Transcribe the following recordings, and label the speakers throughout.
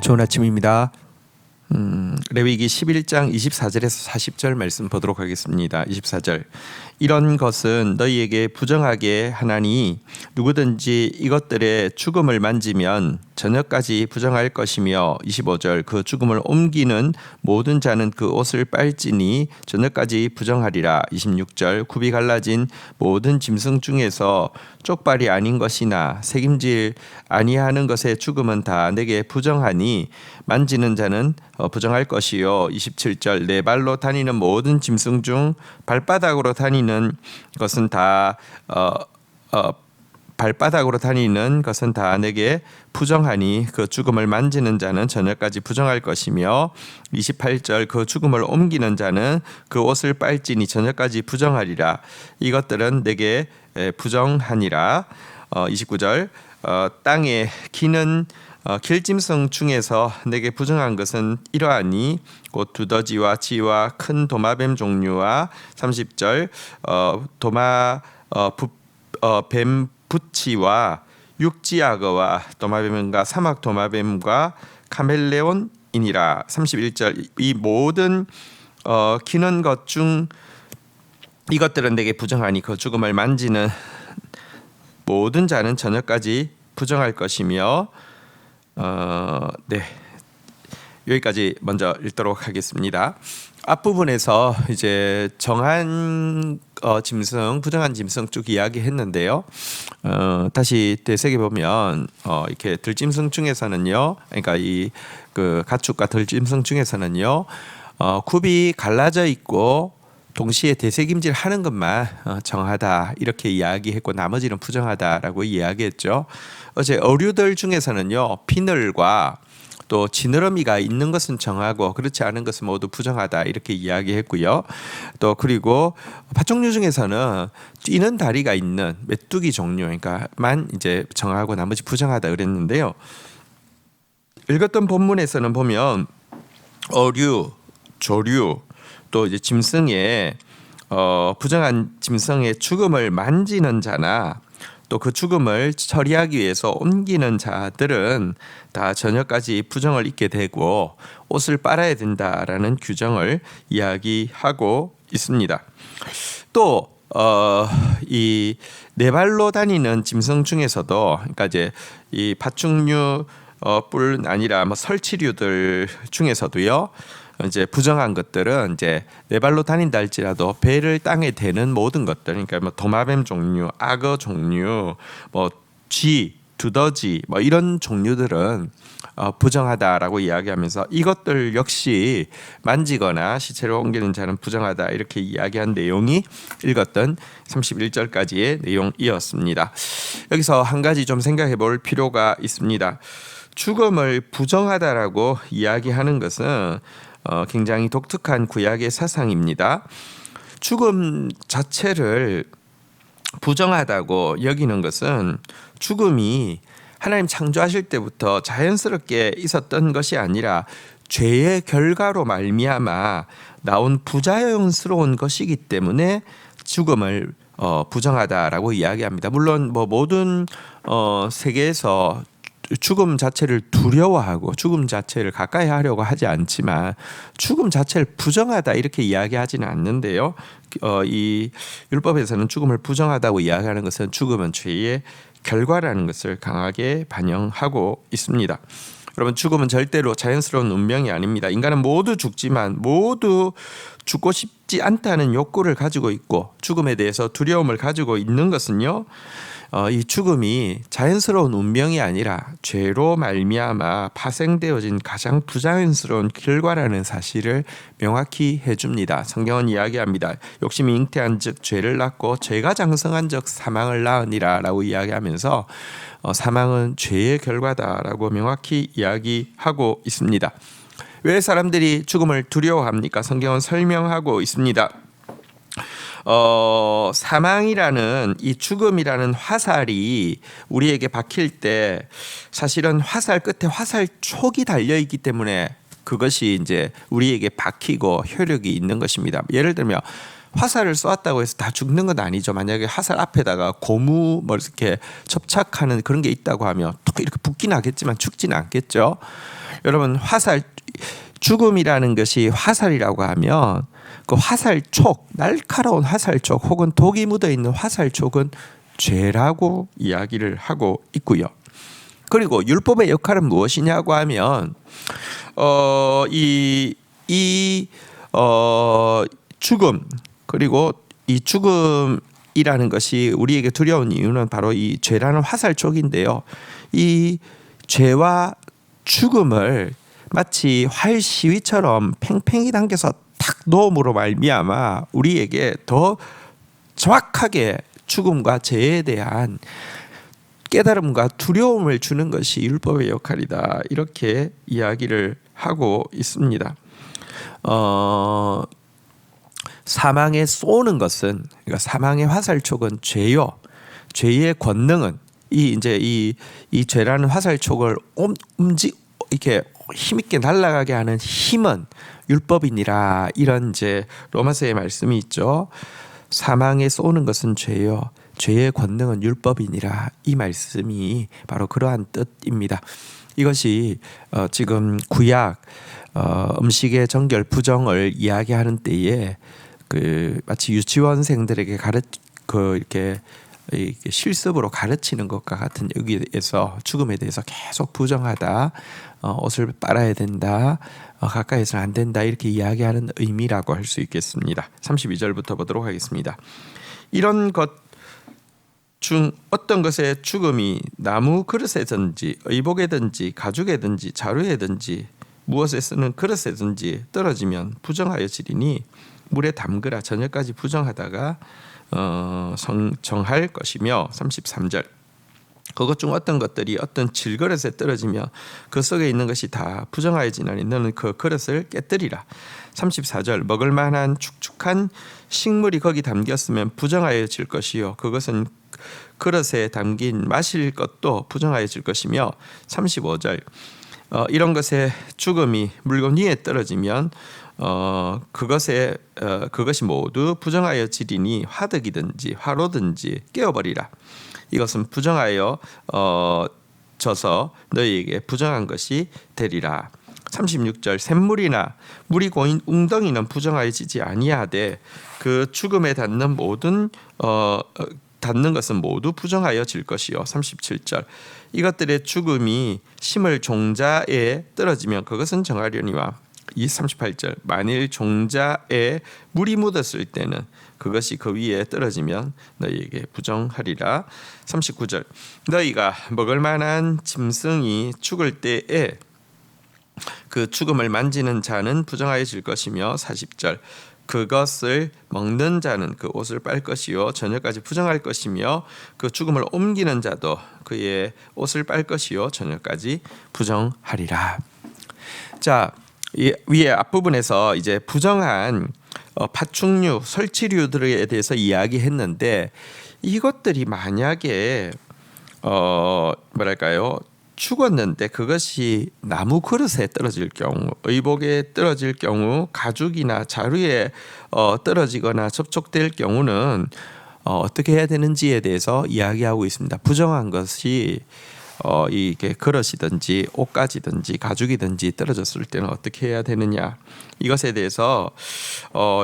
Speaker 1: 좋은 아침입니다. 레위기 11장 24절에서 40절 말씀 보도록 하겠습니다. 24절. 이런 것은 너희에게 부정하게 하나니 누구든지 이것들의 죽음을 만지면 저녁까지 부정할 것이며 25절. 그 죽음을 옮기는 모든 자는 그 옷을 빨지니 저녁까지 부정하리라. 26절. 굽이 갈라진 모든 짐승 중에서 쪽발이 아닌 것이나 새김질 아니하는 것의 죽음은 다 내게 부정하니 만지는 자는 부정할 것이요. 27절. 네 발로 다니는 모든 짐승 중 발바닥으로 다니는 것은 다 발바닥으로 다니는 것은 다 내게 부정하니 그 죽음을 만지는 자는 저녁까지 부정할 것이며 28절. 그 죽음을 옮기는 자는 그 옷을 빨지니 저녁까지 부정하리라. 이것들은 내게 부정하니라. 29절. 땅에 기는 길짐승 중에서 내게 부정한 것은 이러하니 곧 두더지와 쥐와 큰 도마뱀 종류와 30절. 뱀 부치와 육지악어와 도마뱀과 사막 도마뱀과 카멜레온이니라. 31절. 이 모든 기는 것 중 이것들은 내게 부정하니 그 죽음을 만지는 모든 자는 저녁까지 부정할 것이며 네, 여기까지 먼저 읽도록 하겠습니다. 앞부분에서 이제 정한 짐승, 부정한 짐승 쭉 이야기했는데요. 다시 되새겨 보면 이렇게 들짐승 중에서는요, 그러니까 이 그 가축과 들짐승 중에서는요, 굽이 갈라져 있고 동시에 대새김질 하는 것만 정하다 이렇게 이야기했고 나머지는 부정하다라고 이야기했죠. 어제 어류들 중에서는요, 비늘과 또 지느러미가 있는 것은 정하고 그렇지 않은 것은 모두 부정하다 이렇게 이야기했고요. 또 그리고 파충류 중에서는 뛰는 다리가 있는 메뚜기 종류, 그러니까만 이제 정하고 나머지 부정하다 그랬는데요. 읽었던 본문에서는 보면 어류, 조류, 또 이제 짐승의 부정한 짐승의 죽음을 만지는 자나 또 그 죽음을 처리하기 위해서 옮기는 자들은 다 저녁까지 부정을 입게 되고 옷을 빨아야 된다라는 규정을 이야기하고 있습니다. 또 이 네 발로 다니는 짐승 중에서도, 그러니까 이제 이 파충류 뿐 아니라 뭐 설치류들 중에서도요, 이제 부정한 것들은 이제 네 발로 다닌다 할지라도 배를 땅에 대는 모든 것들, 그러니까 뭐 도마뱀 종류, 악어 종류, 뭐 쥐, 두더지, 뭐 이런 종류들은 부정하다라고 이야기하면서 이것들 역시 만지거나 시체를 옮기는 자는 부정하다 이렇게 이야기한 내용이 읽었던 31절까지의 내용이었습니다. 여기서 한 가지 좀 생각해 볼 필요가 있습니다. 죽음을 부정하다라고 이야기하는 것은 굉장히 독특한 구약의 사상입니다. 죽음 자체를 부정하다고 여기는 것은 죽음이 하나님 창조하실 때부터 자연스럽게 있었던 것이 아니라 죄의 결과로 말미암아 나온 부자연스러운 것이기 때문에 죽음을 부정하다라고 이야기합니다. 물론 뭐 모든 세계에서 죽음 자체를 두려워하고 죽음 자체를 가까이 하려고 하지 않지만 죽음 자체를 부정하다 이렇게 이야기하지는 않는데요. 이 율법에서는 죽음을 부정하다고 이야기하는 것은 죽음은 죄의 결과라는 것을 강하게 반영하고 있습니다. 여러분, 죽음은 절대로 자연스러운 운명이 아닙니다. 인간은 모두 죽지만 모두 죽고 싶지 않다는 욕구를 가지고 있고 죽음에 대해서 두려움을 가지고 있는 것은요, 이 죽음이 자연스러운 운명이 아니라 죄로 말미암아 파생되어진 가장 부자연스러운 결과라는 사실을 명확히 해줍니다. 성경은 이야기합니다. 욕심이 잉태한 즉 죄를 낳고 죄가 장성한 즉 사망을 낳으니라 라고 이야기하면서 사망은 죄의 결과다라고 명확히 이야기하고 있습니다. 왜 사람들이 죽음을 두려워합니까? 성경은 설명하고 있습니다. 사망이라는 이 죽음이라는 화살이 우리에게 박힐 때 사실은 화살 끝에 화살 촉이 달려 있기 때문에 그것이 이제 우리에게 박히고 효력이 있는 것입니다. 예를 들면 화살을 쏘았다고 해서 다 죽는 건 아니죠. 만약에 화살 앞에다가 고무 뭐 이렇게 접착하는 그런 게 있다고 하면 또 이렇게 붓긴 하겠지만 죽지는 않겠죠. 여러분, 화살 죽음이라는 것이 화살이라고 하면 그 화살촉, 날카로운 화살촉 혹은 독이 묻어 있는 화살촉은 죄라고 이야기를 하고 있고요. 그리고 율법의 역할은 무엇이냐고 하면 죽음, 그리고 이 죽음이라는 것이 우리에게 두려운 이유는 바로 이 죄라는 화살촉인데요. 이 죄와 죽음을 마치 활 시위처럼 팽팽히 당겨서 탁 놓음으로 말미암아 우리에게 더 정확하게 죽음과 죄에 대한 깨달음과 두려움을 주는 것이 율법의 역할이다. 이렇게 이야기를 하고 있습니다. 사망에 쏘는 것은, 그러니까 사망의 화살촉은 죄요. 죄의 권능은 이 죄라는 화살촉을 이렇게 힘있게 날아가게 하는 힘은 율법이니라. 이런 이제 로마서의 말씀이 있죠. 사망에 쏘는 것은 죄요, 죄의 권능은 율법이니라. 이 말씀이 바로 그러한 뜻입니다. 이것이 지금 구약 음식의 정결 부정을 이야기하는 때에 그 마치 유치원생들에게 이렇게 실습으로 가르치는 것과 같은, 여기에서 죽음에 대해서 계속 부정하다, 옷을 빨아야 된다, 가까이서는 안 된다, 이렇게 이야기하는 의미라고 할 수 있겠습니다. 32절부터 보도록 하겠습니다. 이런 것 중 어떤 것의 죽음이 나무 그릇에든지 의복에든지 가죽에든지 자루에든지 무엇에 쓰는 그릇에든지 떨어지면 부정하여 지리니 물에 담그라. 저녁까지 부정하다가 정할 것이며. 33절, 그것 중 어떤 것들이 어떤 질그릇에 떨어지며 그 속에 있는 것이 다 부정하여 지나니 너는 그 그릇을 깨뜨리라. 34절, 먹을 만한 축축한 식물이 거기 담겼으면 부정하여 질 것이요 그것은 그릇에 담긴 마실 것도 부정하여 질 것이며. 35절, 이런 것에 죽음이 물건 위에 떨어지면 그것이 모두 부정하여 지리니 화덕이든지 화로든지 깨어버리라. 이것은 부정하여 져서 너희에게 부정한 것이 되리라. 36절, 샘물이나 물이 고인 웅덩이는 부정하여 지지 아니하되 그 죽음에 닿는 것은 모두 부정하여 질 것이요. 37절, 이것들의 죽음이 심을 종자에 떨어지면 그것은 정하려니와. 38절, 만일 종자에 물이 묻었을 때는 그것이 그 위에 떨어지면 너희에게 부정하리라. 39절, 너희가 먹을 만한 짐승이 죽을 때에 그 죽음을 만지는 자는 부정하여 질 것이며. 40절, 그것을 먹는 자는 그 옷을 빨 것이요 저녁까지 부정할 것이며 그 죽음을 옮기는 자도 그의 옷을 빨 것이요 저녁까지 부정하리라. 자, 위에 앞부분에서 이제 부정한 파충류, 설치류들에 대해서 이야기했는데, 이것들이 만약에 죽었는데 그것이 나무 그릇에 떨어질 경우, 의복에 떨어질 경우, 가죽이나 자루에 떨어지거나 접촉될 경우는 어떻게 해야 되는지에 대해서 이야기하고 있습니다. 부정한 것이 이게 그릇이든지 옷가지든지 가죽이든지 떨어졌을 때는 어떻게 해야 되느냐, 이것에 대해서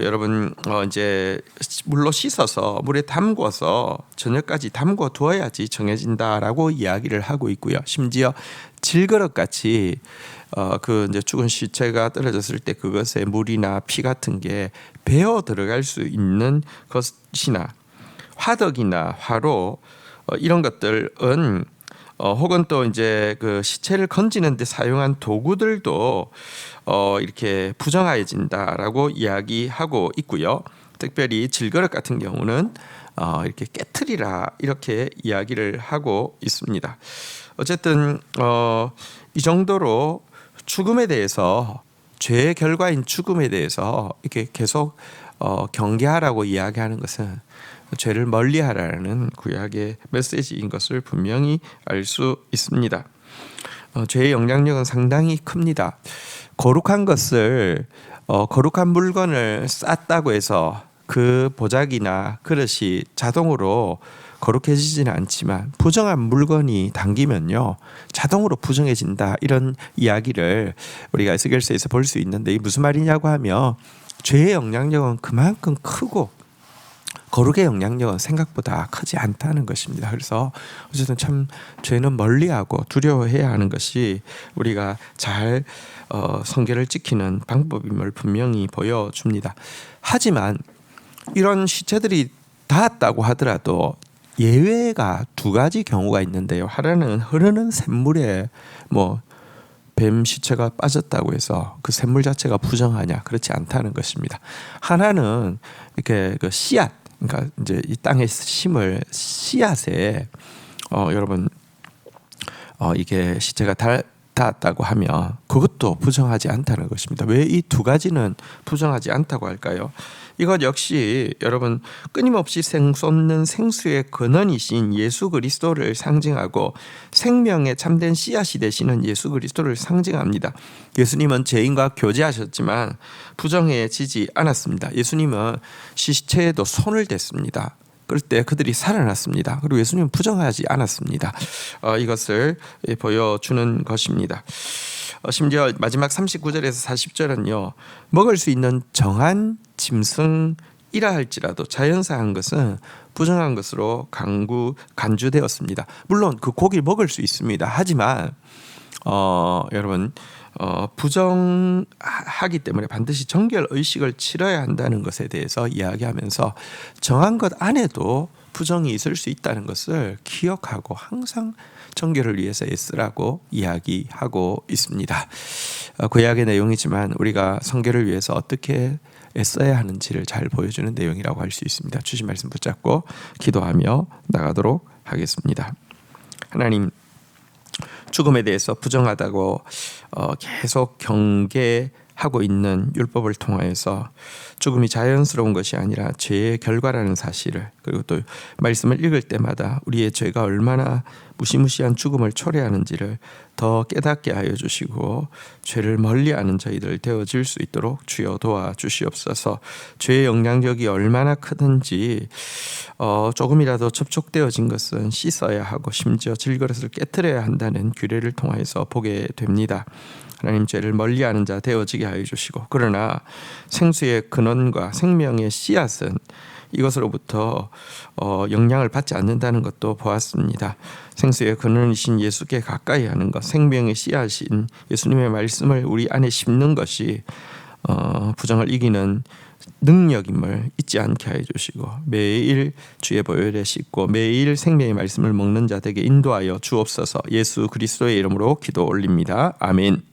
Speaker 1: 여러분 이제 물로 씻어서 물에 담궈서 저녁까지 담궈 두어야지 정해진다라고 이야기를 하고 있고요. 심지어 질그릇 같이 그 이제 죽은 시체가 떨어졌을 때 그것에 물이나 피 같은 게 배어 들어갈 수 있는 것이나 화덕이나 화로 이런 것들은 혹은 또 이제 그 시체를 건지는데 사용한 도구들도 이렇게 부정하여진다라고 이야기하고 있고요. 특별히 질그릇 같은 경우는 이렇게 깨트리라 이렇게 이야기를 하고 있습니다. 어쨌든 이 정도로 죽음에 대해서, 죄의 결과인 죽음에 대해서 이렇게 계속 경계하라고 이야기하는 것은 죄를 멀리하라는 구약의 메시지인 것을 분명히 알 수 있습니다. 죄의 영향력은 상당히 큽니다. 거룩한 것을 거룩한 물건을 쌌다고 해서 그 보자기나 그릇이 자동으로 거룩해지지는 않지만 부정한 물건이 담기면요 자동으로 부정해진다, 이런 이야기를 우리가 에스겔서에서 볼 수 있는데, 이 무슨 말이냐고 하면 죄의 영향력은 그만큼 크고 거룩의 영향력은 생각보다 크지 않다는 것입니다. 그래서 어쨌든 참 죄는 멀리하고 두려워해야 하는 것이 우리가 잘 성결을 지키는 방법임을 분명히 보여줍니다. 하지만 이런 시체들이 닿았다고 하더라도 예외가 두 가지 경우가 있는데요. 하나는 흐르는 샘물에 뱀 시체가 빠졌다고 해서 그 샘물 자체가 부정하냐, 그렇지 않다는 것입니다. 하나는 이렇게 그 씨앗, 그러니까 이제 이 땅에 심을 씨앗에 여러분 이게 시체가 닿았다고 하면 그것도 부정하지 않다는 것입니다. 왜 이 두 가지는 부정하지 않다고 할까요? 이것 역시 여러분 끊임없이 솟는 생수의 근원이신 예수 그리스도를 상징하고 생명의 참된 씨앗이 되시는 예수 그리스도를 상징합니다. 예수님은 죄인과 교제하셨지만 부정해지지 않았습니다. 예수님은 시체에도 손을 댔습니다. 그럴 때 그들이 살아났습니다. 그리고 예수님은 부정하지 않았습니다. 이것을 보여주는 것입니다. 심지어 마지막 39절에서 40절은요, 먹을 수 있는 정한 짐승이라 할지라도 자연사한 것은 부정한 것으로 간주되었습니다. 물론 그 고기를 먹을 수 있습니다. 하지만 여러분 부정하기 때문에 반드시 정결 의식을 치러야 한다는 것에 대해서 이야기하면서 정한 것 안에도 부정이 있을 수 있다는 것을 기억하고 항상 정결을 위해서 애쓰라고 이야기하고 있습니다. 구약의 내용이지만 우리가 성결을 위해서 어떻게 애써야 하는지를 잘 보여주는 내용이라고 할 수 있습니다. 주신 말씀 붙잡고 기도하며 나가도록 하겠습니다. 하나님, 죽음에 대해서 부정하다고 계속 경계하고 있는 율법을 통하여서 죽음이 자연스러운 것이 아니라 죄의 결과라는 사실을, 그리고 또 말씀을 읽을 때마다 우리의 죄가 얼마나 무시무시한 죽음을 초래하는지를 더 깨닫게 하여 주시고 죄를 멀리하는 저희들 되어질 수 있도록 주여 도와주시옵소서. 죄의 영향력이 얼마나 크든지 조금이라도 접촉되어진 것은 씻어야 하고 심지어 질그릇을 깨트려야 한다는 규례를 통해서 보게 됩니다. 하나님, 죄를 멀리하는 자 되어지게 하여 주시고, 그러나 생수의 근원과 생명의 씨앗은 이것으로부터 영향을 받지 않는다는 것도 보았습니다. 생수의 근원이신 예수께 가까이 하는 것, 생명의 씨앗인 예수님의 말씀을 우리 안에 심는 것이 부정을 이기는 능력임을 잊지 않게 하여 주시고, 매일 주의 보혈에 씻고 매일 생명의 말씀을 먹는 자들에게 인도하여 주옵소서. 예수 그리스도의 이름으로 기도 올립니다. 아멘.